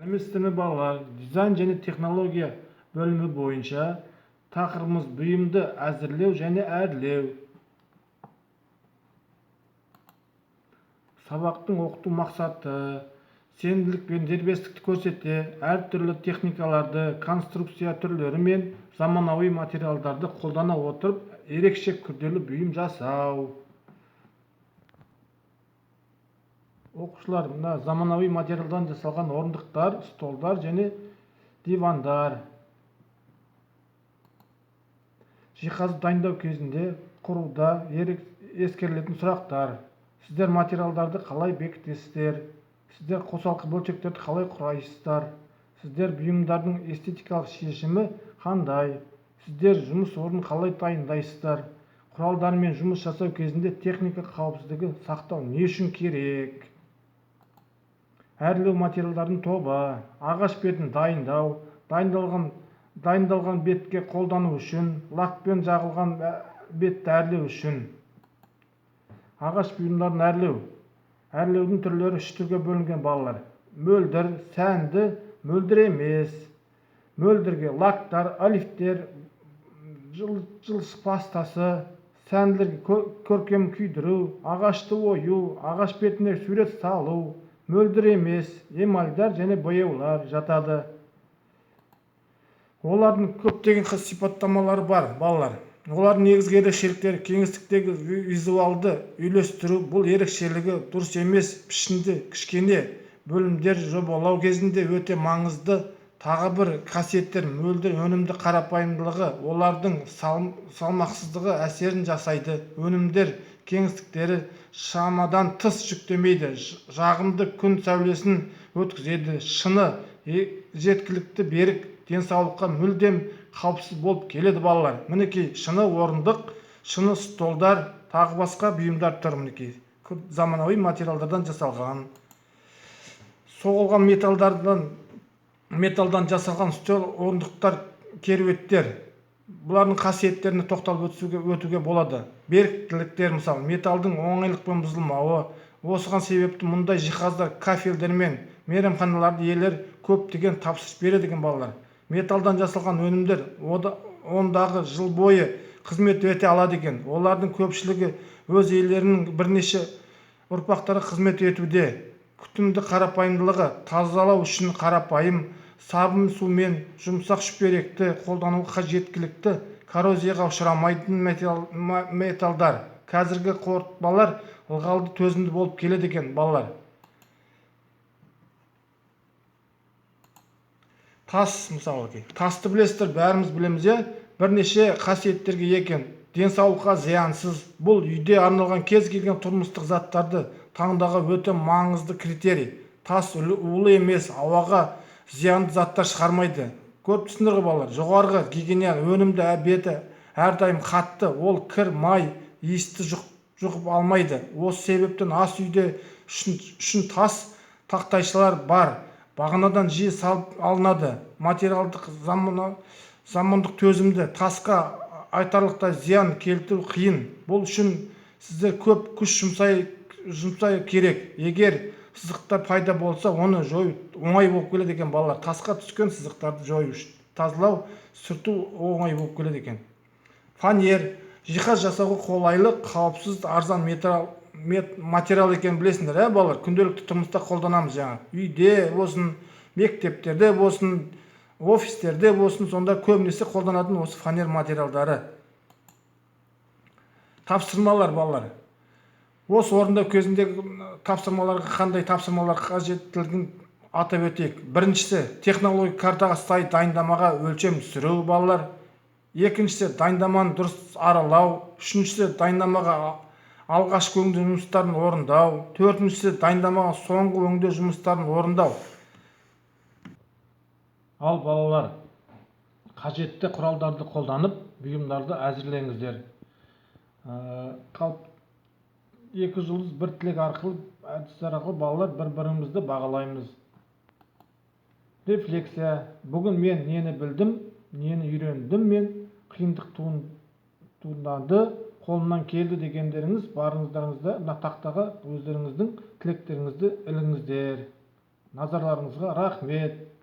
Сәлеметсіздер ме балалар? Дизайн және технология бөлімі бойынша тақырыбымыз бұйымды әзірлеу және әрлеу. Сабақтың оқыту мақсаты сенімділік пен дербестікті көрсете, әртүрлі техникаларды, конструкция түрлері мен заманауи материалдарды қолдана отырып, ерекше күрделі бұйым жасау. Оқушылар, мына заманауи материалдан жасалған орындықтар, столдар және дивандар. Жиһазды дайындау кезінде құруда ескерілетін сұрақтар. Сіздер материалдарды қалай бекітесіздер? Сіздер қосалқы бөлшектерді қалай құрайсыздар? Сіздер бұйымдардың эстетикалық шешімі қандай? Сіздер жұмыс орнын қалай дайындайсыздар? Құралдармен жұмыс жасау кезінде техника қауіпсіздігі сақтау не үшін керек? Әрлеу материалдардың тобы, ағаш бетін дайындау, дайындалған бетке қолдану үшін, лакпен жағылған бетті әрлеу үшін. Ағаш бұйымдарын әрлеу. Әрлеудің түрлері үш түрге бөлінген балалар. Мөлдір, сәнді, мөлдір емес. Мөлдірге лактар, олифтер, жылшық пастасы, сәнділерге көркем күйдіру, ағашты ою, ағаш бетіне сурет салу, мөлдір емес, эмальдар және бояулар жатады. Олардың көптеген сипаттамалары бар, балалар. Олардың негізгі ерекшеліктері кеңістіктегі визуалды үйлестіру. Бұл ерекшелігі дұрыс емес пішінді кішкене бөлімдер жобалау кезінде өте маңызды. Тағы бір қасиеттер мөлдір өнімді қарапайымдылығы, олардың салмақсыздығы әсерін жасайды. Өнімдер кеңістіктері шамадан тыс жүктемейді, жағымды күн сәулесін өткізеді. Шыны жеткілікті берік, денсаулыққа мүлдем қауіпсіз болып келеді балалар. Мінекей шыны орындық, шыны столдар, тағы басқа бұйымдар тұр. Мінекей заманауи материалдардан жасалған. Соғылған металдан жасалған стол, орындықтар, кереуеттер. Бұлардың қасиеттеріне тоқталып өтуге болады. Беріктіліктер, мысалы, металдың оңайлықпен бұзылмауы. Осыған себепті мұндай жиһаздар, кафельдер мен мейрамханаларды иелер көптеген тапсырыс береді екен балалар. Металдан жасалған өнімдер ондағы жыл бойы қызмет ете алады екен. Олардың көпшілігі өз иелерінің бірнеше ұрпақтары қызмет етуде. Күтімді қарапайымдылығы, тазалау үшін қарапайым, сабын сумен жұмсақ шүберекті қолдануға жеткілікті, коррозияға ұшырамайтын металдар. Қазіргі қорытпалар ылғалды төзімді болып келеді екен балалар. Тас, мысалы, тасты білесіздер, бәріміз білеміз, бірнеше қасиеттерге екен. Денсаулыққа зиянсыз. Бұл үйде арналған кез келген тұрмыстық заттарды таңдауға өте маңызды критерий. Тас улы емес, ауаға зиянды заттар шығармайды. Көріп түсіндір ғой балалар. Жоғарғы гигиена өнімді беті әрдайым қатты, ол кір, май, иісті жұғып алмайды. Осы себептен ас үйде үшін тас тақтайшалар бар. Бағанадан жиі салып алынады. Материалдық замандық төзімді, тасқа айтарлықтай зиян келтіру қиын. Бұл үшін сіздер көп күш жұмсай керек. Егер сызықтар пайда болса, оны жою оңай болып келеді екен балалар. Тасқа түскен сызықтарды жою, тазалау, сүрту оңай болып келеді екен. Фанер, жиһаз жасауға қолайлы, қауіпсіз, арзан материал екен білесіңдер, балалар. Күнделікті тұрмыста қолданамыз жаңа. Үйде болсын, мектептерде болсын, офистерде болсын, сонда көбінесе қолданатын осы фанер материалдары. Тапсырмалар, балалар. Осы орындау кезіндегі тапсырмаларға қандай тапсырмалар қажеттілігін атап өтейік. Біріншісі, технология картаға сай дайындамаға өлшем түсіру, балалар. Екіншісі, дайындаманы дұрыс аралау. Үшіншісі, дайындамаға алғашқы өңдеу жұмыстарын орындау. Төртіншісі, дайындамаға соңғы өңдеу жұмыстарын орындау. Ал балалар, қажетті құралдарды қолданып, бұйымдарды әзірлеңіздер. 2 жұлдыз 1 тілек арқылы, әдістер арқылы балалар бір-бірімізді бағалаймыз. Рефлексия. Бүгін мен нені білдім, нені үйрендім, мен қиындық туындады, қолымнан келді дегендеріңіз барыңыздарыңызда мына тақтаға өздеріңіздің тілектеріңізді іліңіздер. Назарларыңызға рахмет.